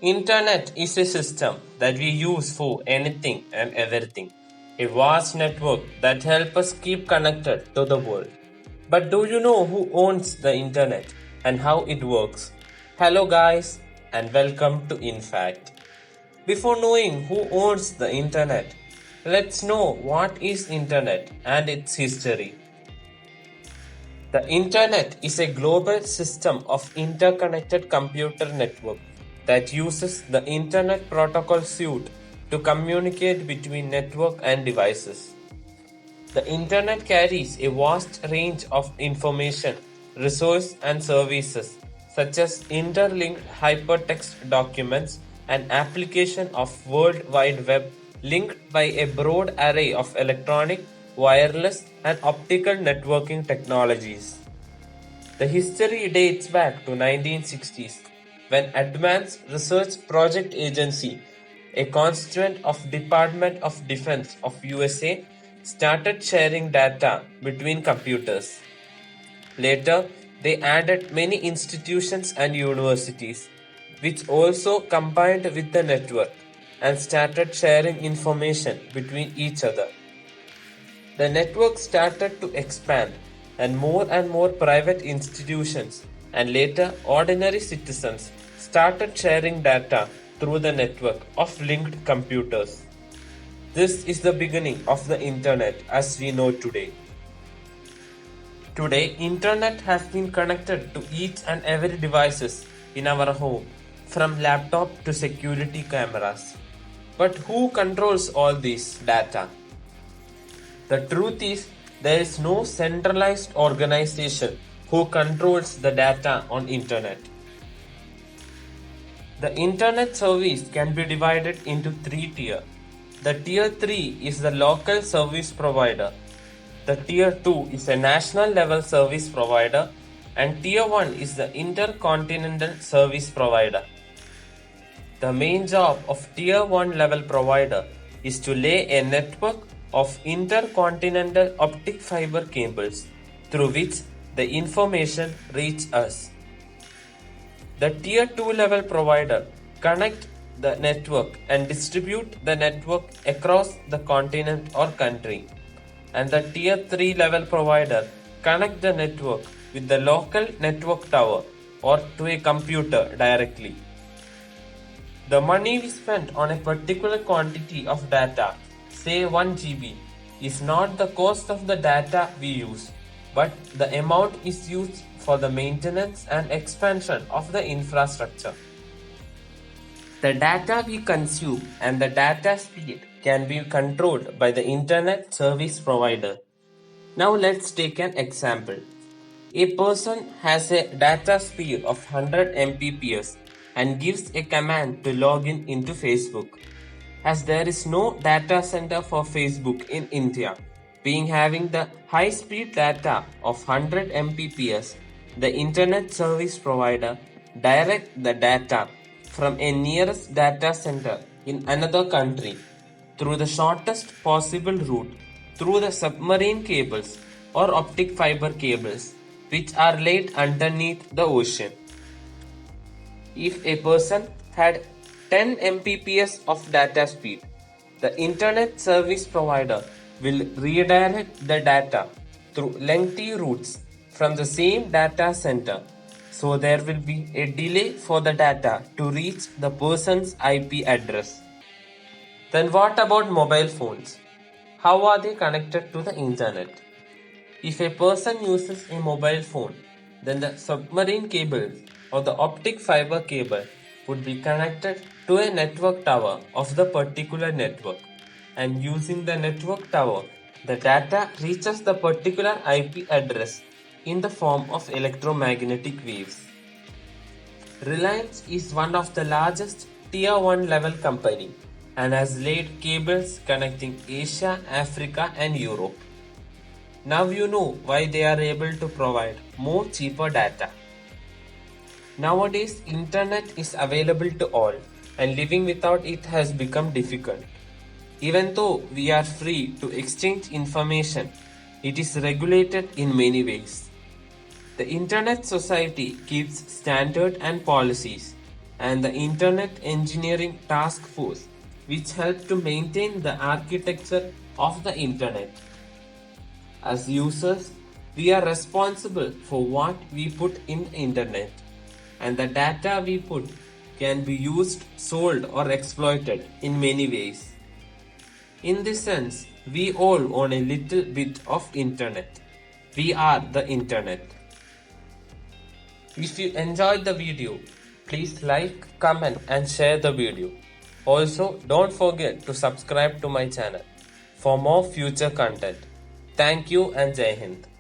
Internet is a system that we use for anything and everything. A vast network that helps us keep connected to the world. But do you know who owns the internet and how it works? Hello guys and welcome to InFact. Before knowing who owns the internet, let's know what is internet and its history. The Internet is a global system of interconnected computer network that uses the Internet Protocol suite to communicate between network and devices. The Internet carries a vast range of information, resources and services such as interlinked hypertext documents and application of World Wide Web linked by a broad array of electronic, wireless and optical networking technologies. The history dates back to 1960s when Advanced Research Project Agency, a constituent of Department of Defense of USA, started sharing data between computers. Later, they added many institutions and universities, which also combined with the network and started sharing information between each other. The network started to expand, and more private institutions and later ordinary citizens started sharing data through the network of linked computers. This is the beginning of the internet as we know today. Today, internet has been connected to each and every devices in our home, from laptop to security cameras. But who controls all this data? The truth is, there is no centralized organization who controls the data on internet. The internet service can be divided into three tiers. The tier 3 is the local service provider. The tier 2 is a national level service provider and tier 1 is the intercontinental service provider. The main job of tier 1 level provider is to lay a network of intercontinental optic fiber cables through which the information reaches us. The tier 2 level provider connect the network and distribute the network across the continent or country, and the tier 3 level provider connect the network with the local network tower or to a computer directly. The money we spend on a particular quantity of data, say 1 GB, is not the cost of the data we use, but the amount is used for the maintenance and expansion of the infrastructure. The data we consume and the data speed can be controlled by the internet service provider. Now let's take an example. A person has a data speed of 100 Mbps and gives a command to log in into Facebook. As there is no data center for Facebook in India, being having the high speed data of 100 Mbps, the internet service provider direct the data from a nearest data center in another country through the shortest possible route through the submarine cables or optic fiber cables which are laid underneath the ocean. If a person had 10 Mbps of data speed, the internet service provider will redirect the data through lengthy routes from the same data center, so there will be a delay for the data to reach the person's IP address. Then what about mobile phones? How are they connected to the internet? If a person uses a mobile phone, then the submarine cable or the optic fiber cable would be connected to a network tower of the particular network, and using the network tower, the data reaches the particular IP address in the form of electromagnetic waves. Reliance is one of the largest tier 1 level company and has laid cables connecting Asia, Africa and Europe. Now you know why they are able to provide more cheaper data. Nowadays, internet is available to all and living without it has become difficult. Even though we are free to exchange information, it is regulated in many ways. The Internet Society keeps standards and policies and the Internet Engineering Task Force, which help to maintain the architecture of the Internet. As users, we are responsible for what we put in the Internet, and the data we put can be used, sold, or exploited in many ways. In this sense, we all own a little bit of Internet. We are the Internet. If you enjoyed the video, please like, comment and share the video. Also, don't forget to subscribe to my channel for more future content. Thank you and Jai Hind.